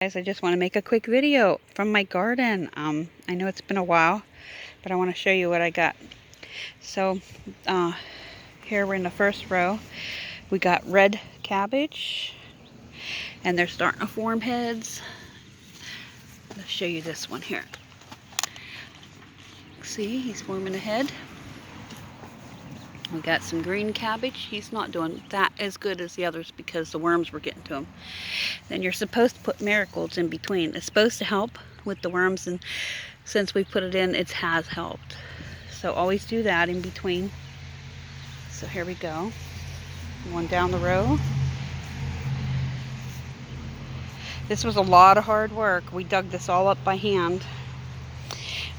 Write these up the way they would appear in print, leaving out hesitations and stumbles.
Guys, I just want to make a quick video from my garden. I know it's been a while, but I want to show you what I got. So here we're in the first row. We got red cabbage, and they're starting to form heads. Let's show you this one here. See, he's forming a head. We got some green cabbage. He's not doing that as good as the others because the worms were getting to him. Then you're supposed to put marigolds in between. It's supposed to help with the worms, and since we put it in, it has helped. So always do that in between. So here we go. One down the row. This was a lot of hard work. We dug this all up by hand.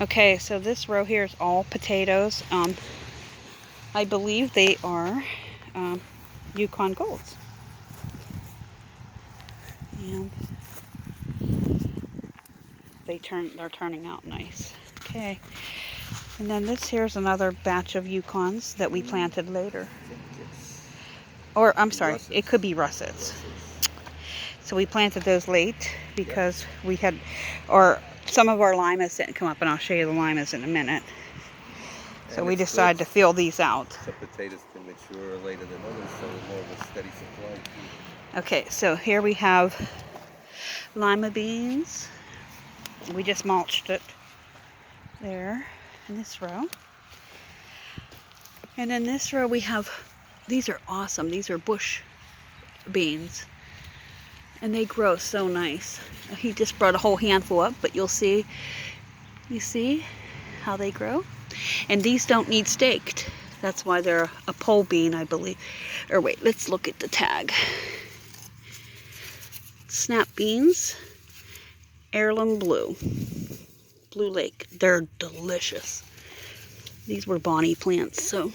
Okay, so this row here is all potatoes. I believe they are Yukon Golds. And they're turning out nice. Okay. And then this here's another batch of Yukons that we planted later. Or I'm sorry, russets. It could be russets. So we planted those late because we had, or some of our limas didn't come up, and I'll show you the limas in a minute. So we decided to fill these out. Some potatoes can mature later than others, so more of a steady supply. Okay, so here we have lima beans. We just mulched it there in this row. And in this row we have, these are awesome. These are bush beans. And they grow so nice. He just brought a whole handful up, but you'll see, you see how they grow? And these don't need staked. That's why they're a pole bean, I believe. Or wait, let's look at the tag. Snap beans, heirloom blue, Blue Lake. They're delicious. These were Bonnie plants, so.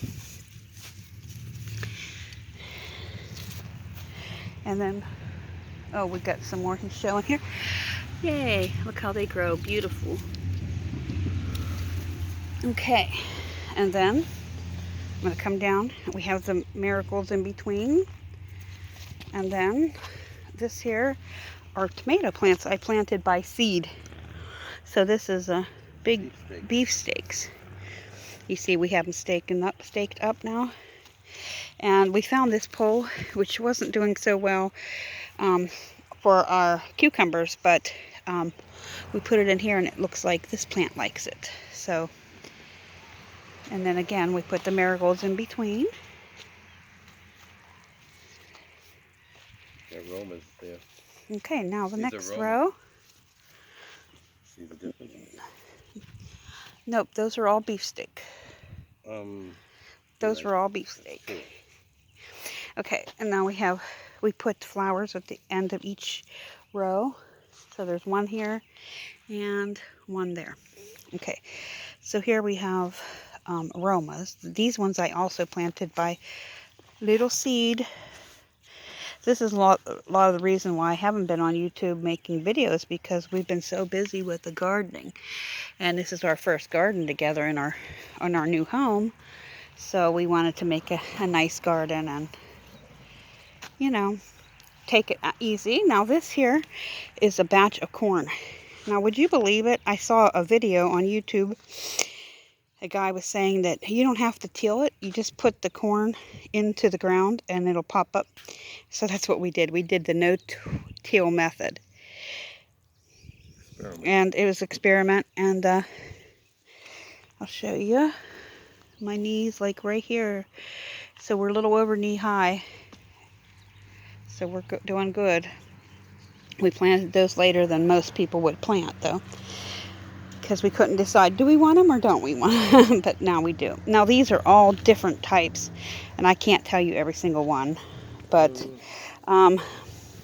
And then, oh, we got some more he's showing here. Yay, look how they grow, beautiful. Okay, and then I'm going to come down. We have the marigolds in between. And then this here are tomato plants I planted by seed. So this is a big beef steaks. You see we have them staked up now. And we found this pole, which wasn't doing so well for our cucumbers, but we put it in here and it looks like this plant likes it. So. And then again, we put the marigolds in between. The aromas there. Okay, now the next row. See the difference? Nope, those are all beefsteak. Those were all beefsteak. Okay, and now we put flowers at the end of each row. So there's one here and one there. Okay, so here we have aromas. These ones I also planted by little seed. This is a lot of the reason why I haven't been on YouTube making videos, because we've been so busy with the gardening, and this is our first garden together in our new home. So we wanted to make a nice garden and, you know, take it easy. Now this here is a batch of corn. Now would you believe it? I saw a video on YouTube. A guy was saying that you don't have to till it. You just put the corn into the ground and it'll pop up. So that's what we did. We did the no-till method. And it was an experiment. And I'll show you. My knees, like right here. So we're a little over knee high. So we're doing good. We planted those later than most people would plant, though, because we couldn't decide, do we want them or don't we want them? But now we do. Now these are all different types, and I can't tell you every single one, but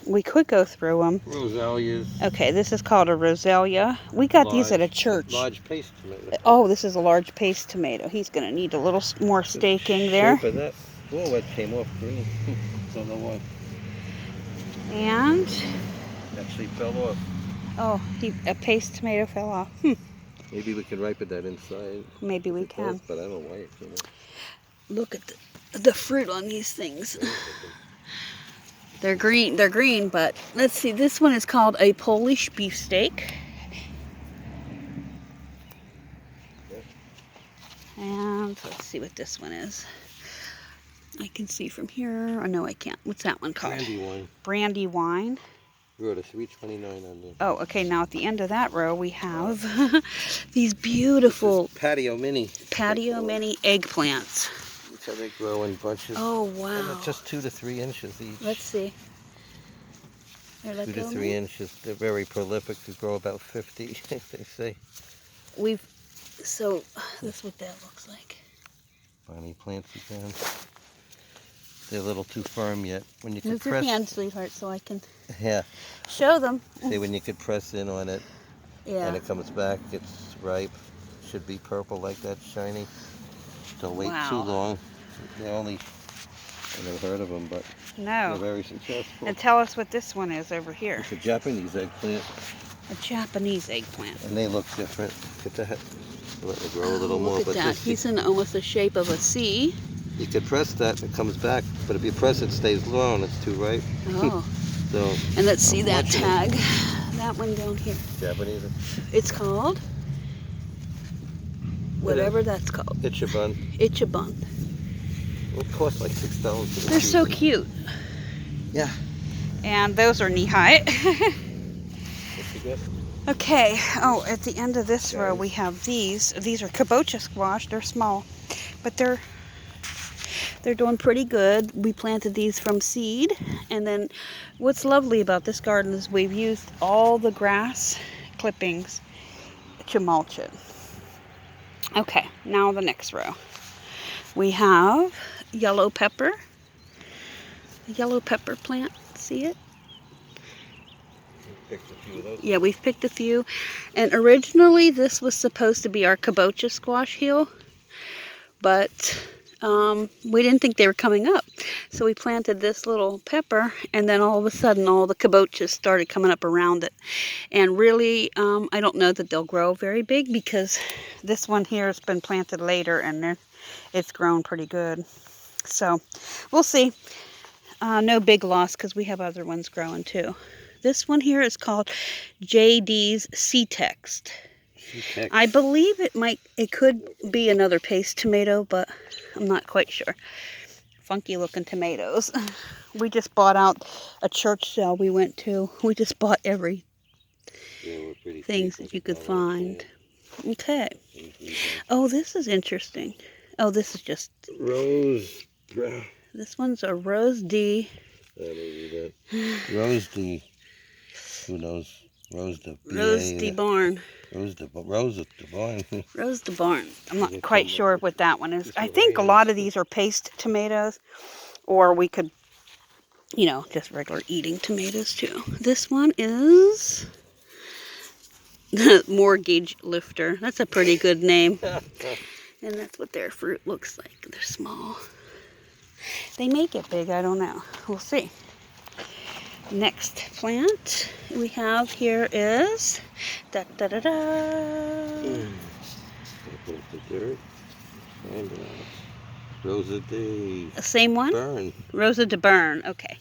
we could go through them. Roselias. Okay, this is called a Roselia. We got these at a church. Large paste tomato. Oh, this is a large paste tomato. He's going to need a little more staking there. Shape of that. Oh, that came off green. Don't know why. And Actually fell off. oh, a paste tomato fell off. Maybe we can ripen that inside. Maybe we can. Does, but I don't know why it came off. Look at the fruit on these things. They're green, but let's see. This one is called a Polish beefsteak. And let's see what this one is. I can see from here. Oh, no, I can't. What's that one called? Brandywine. Brandywine. You wrote a $3.29 on there. Oh, okay. Now at the end of that row, we have these beautiful patio mini eggplants. So they grow in bunches. Oh, wow. And they're just 2 to 3 inches each. Let's see. 2 to 3 inches. They're very prolific. They grow about 50, they say. So this is what that looks like. Bonnie plants again. They're a little too firm yet. When you Move your hand, sweetheart, so I can show them. See, when you could press in on it, and it comes back, it's ripe. Should be purple like that, shiny. Don't wait too long. They're only, I never heard of them, but they're very successful. And tell us what this one is over here. It's a Japanese eggplant. A Japanese eggplant. And they look different. Look at that. Let it grow a little more. Look at that. He's in almost the shape of a C. You could press that, it comes back. But if you press it, stays low and it's too ripe. Oh. So. And let's see that tag. That one down here. Japanese. It's called whatever that's called. Ichiban. Ichiban. It costs like $6. They're so cute. Yeah. And those are knee high. What's you got? Okay. Oh, at the end of this row we have these. These are kabocha squash. They're small, but they're doing pretty good. We planted these from seed, and then what's lovely about this garden is we've used all the grass clippings to mulch it. Okay, now the next row. We have yellow pepper. A yellow pepper plant. See it? Picked a few of those. Yeah, we've picked a few. And originally this was supposed to be our kabocha squash heel, but we didn't think they were coming up. So we planted this little pepper, and then all of a sudden all the kabochas started coming up around it. And really, I don't know that they'll grow very big, because this one here has been planted later and it's grown pretty good. So we'll see. No big loss, because we have other ones growing too. This one here is called JD's C-Text. I believe it could be another paste tomato, but I'm not quite sure. Funky looking tomatoes. We just bought out a church sale we went to. We just bought every things that you could find. Okay. Oh, this is interesting. Oh, this is just Rose. This one's a Rose D. Rose D. Who knows? Rose D. Barn. Rose de Barn. Rose de Barn. I'm not quite sure what that one is. I think a lot of these are paste tomatoes, or we could, just regular eating tomatoes too. This one is Mortgage Lifter. That's a pretty good name. And that's what their fruit looks like. They're small. They may get big, I don't know. We'll see. Next plant we have here is Rosa de the same one? Burn. Rosa de Burn. Okay.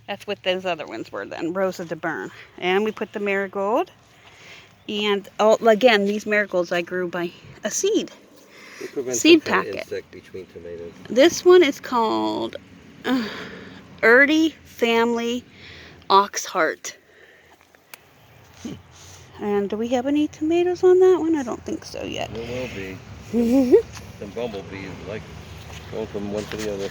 That's what those other ones were then. Rosa de Burn. And we put the marigold. And again, these marigolds I grew by a seed. Seed packet. Between tomatoes. This one is called Erdy Family Oxheart. And do we have any tomatoes on that one? I don't think so yet. There will be. Some bumblebees like going from one to the other.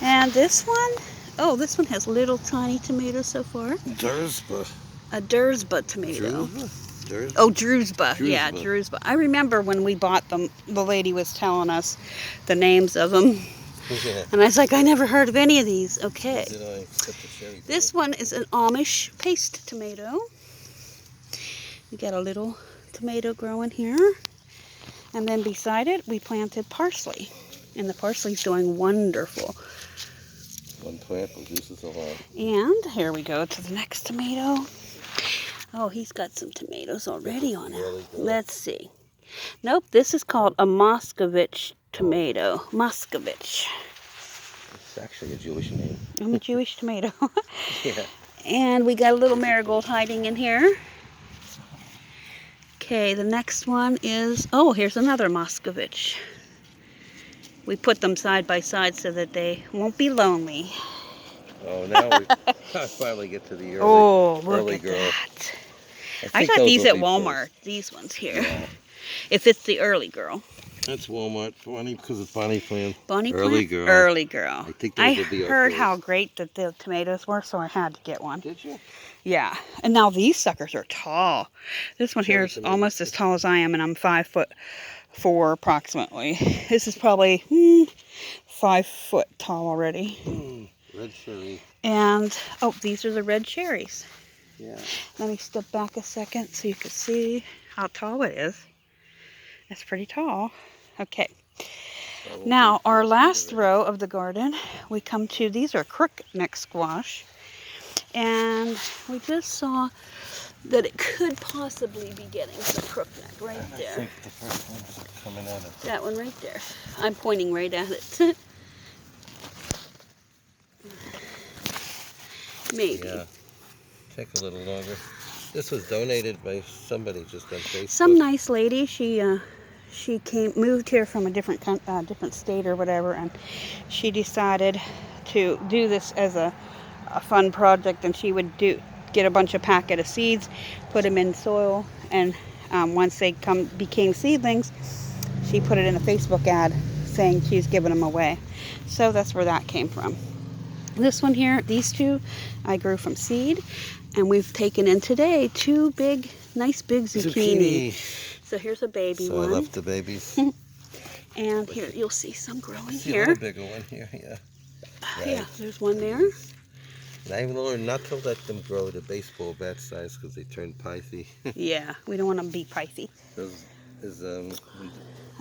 And this one, oh, this one has little tiny tomatoes so far. Druzba. A Druzba tomato. Druzba? Oh, Druzba. Yeah, Druzba. I remember when we bought them, the lady was telling us the names of them. Yeah. And I was like, I never heard of any of these. Okay. Did I put the cherry This one is an Amish paste tomato. We got a little tomato growing here. And then beside it, we planted parsley. And the parsley's doing wonderful. One plant produces a lot. And here we go to the next tomato. Oh, he's got some tomatoes already on it. Really good. Let's see. Nope, this is called a Moscovich tomato. Moscovich. It's actually a Jewish name. I'm a Jewish tomato. Yeah. And we got a little marigold hiding in here. Okay, the next one is, oh, here's another Moscovich. We put them side by side so that they won't be lonely. Oh, now we finally get to the Look early at girl. that. I got these at be Walmart, first. these ones here. Yeah. If it's the early girl. That's Walmart, Bonnie, because it's Bonnie plant. Bonnie early plant? girl. Early girl. I think those will be our heard first. how great that the tomatoes were, so I had to get one. Did you? Yeah. And now these suckers are tall. This one here is almost as tall as I am, and I'm 5'4" approximately. This is probably 5 foot tall already. Red cherry. And, oh, these are the red cherries. Yeah. Let me step back a second so you can see how tall it is. That's pretty tall. Okay. Now, our last row of the garden, we come to, these are crookneck squash. And we just saw that it could possibly be getting some crookneck right there. I think the first one's coming at it. That one right there. I'm pointing right at it. Maybe. Yeah. Take a little longer. This was donated by somebody just on Facebook. Some nice lady. She moved here from a different state or whatever, and she decided to do this as a fun project. And she would get a bunch of packet of seeds, put them in soil, and once they became seedlings, she put it in a Facebook ad saying she's giving them away. So that's where that came from. This one here, these two, I grew from seed, and we've taken in today 2 nice big zucchini. So here's a baby one. I left the babies. And here, you'll see some growing See here. a little bigger one here, yeah. Right. Yeah, there's one there. And I've learned not to let them grow to baseball bat size because they turn pithy. Yeah, we don't want them to be pricey.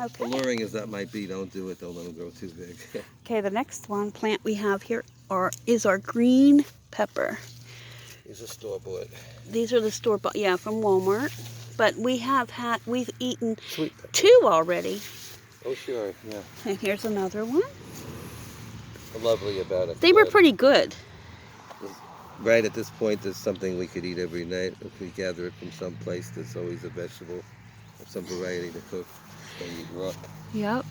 Okay. Alluring as that might be, don't do it. Don't let them grow too big. Okay, the next plant we have here is our green pepper. These are store-bought. These are the store-bought, yeah, from Walmart. But we've eaten Sweet 2 already. Oh, sure, yeah. And here's another one. Lovely about it. They were pretty good. Right at this point, there's something we could eat every night. If we gather it from some place, there's always a vegetable or some variety to cook. And eat raw. Yep.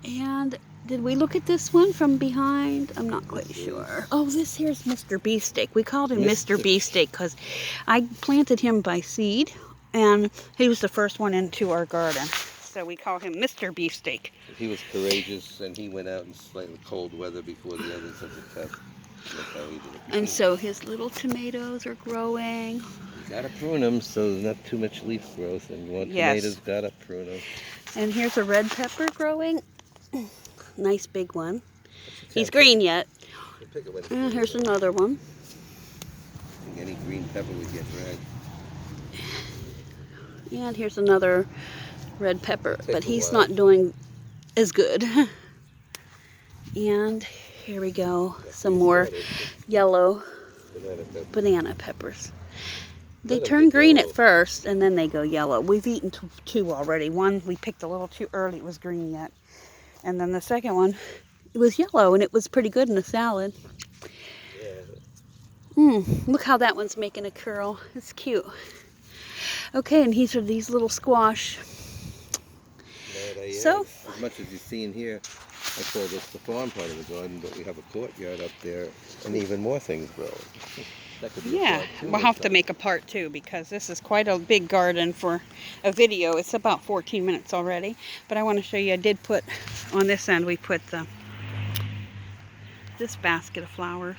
And did we look at this one from behind? I'm not quite sure. Oh, this here's Mr. Beefsteak. We called him Mr. Beefsteak because I planted him by seed, and he was the first one into our garden. So we call him Mr. Beefsteak. He was courageous, and he went out in slightly cold weather before the others had to test. And so his little tomatoes are growing. You gotta prune them so there's not too much leaf growth, and you want tomatoes, gotta prune them. And here's a red pepper growing. Nice big one. He's green yet. And here's another one. I think any green pepper would get red. And here's another red pepper, but he's not doing as good. And here we go, some more yellow banana peppers. They turn green at first, and then they go yellow. We've eaten 2 already. One we picked a little too early, it was green yet. And then the second one, it was yellow, and it was pretty good in a salad. Look how that one's making a curl. It's cute. Okay, and these are these little squash. So, as much as you've seen here, I call this the farm part of the garden, but we have a courtyard up there, and even more things grow. Yeah, we'll have to make a part 2 because this is quite a big garden for a video. It's about 14 minutes already, but I want to show you. I did put on this end. We put this basket of flowers,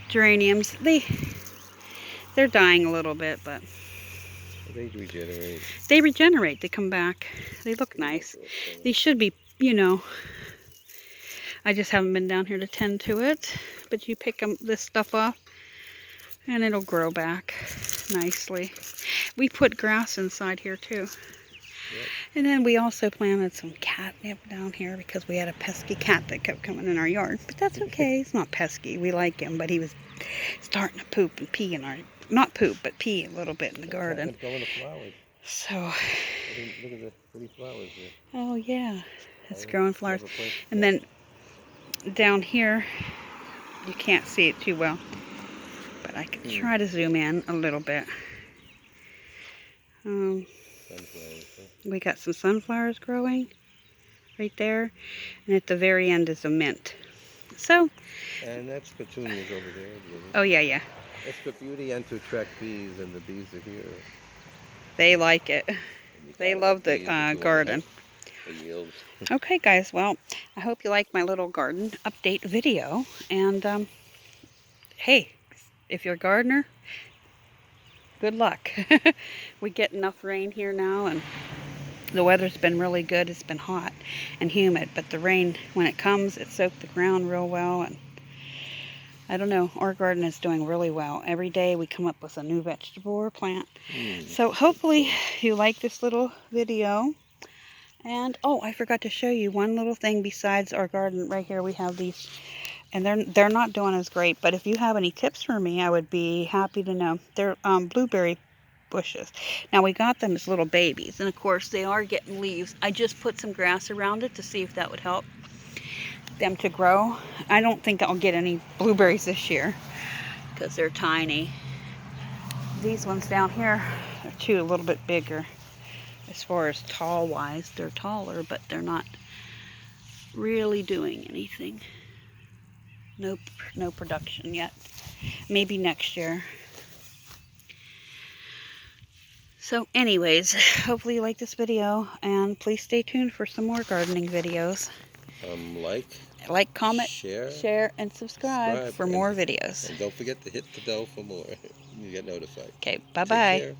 geraniums. They're dying a little bit, but they regenerate. They regenerate. They come back. They look nice. They should be, I just haven't been down here to tend to it. But you pick this stuff off, and it'll grow back nicely. We put grass inside here too. Yep. And then we also planted some catnip down here because we had a pesky cat that kept coming in our yard. But that's okay. He's not pesky. We like him, but he was starting to poop and pee in our, not poop, but pee a little bit in the garden. So. Look at the pretty flowers here. Oh yeah, it's growing flowers. And then down here, you can't see it too well, but I can try to zoom in a little bit. We got some sunflowers growing right there, and at the very end is a mint. So. And that's petunias over there. Oh yeah, yeah. It's for beauty and to attract bees, and the bees are here. They like it. They love the garden. Okay, guys. Well, I hope you like my little garden update video. And hey, if you're a gardener, good luck. We get enough rain here now, and the weather's been really good. It's been hot and humid, but the rain, when it comes, it soaked the ground real well, and I don't know, our garden is doing really well. Every day we come up with a new vegetable or plant. So hopefully you like this little video. And oh, I forgot to show you one little thing besides our garden. Right here we have these, and they're not doing as great, but if you have any tips for me, I would be happy to know. They're blueberry bushes. Now we got them as little babies, and of course they are getting leaves. I just put some grass around it to see if that would help them to grow. I don't think I'll get any blueberries this year because they're tiny. These ones down here are a little bit bigger. As far as tall wise, they're taller, but they're not really doing anything. No production yet. Maybe next year. So anyways, hopefully you like this video, and please stay tuned for some more gardening videos. Like, comment, share, and subscribe for more videos. And don't forget to hit the bell for more. You get notified. Okay, bye-bye. Take care.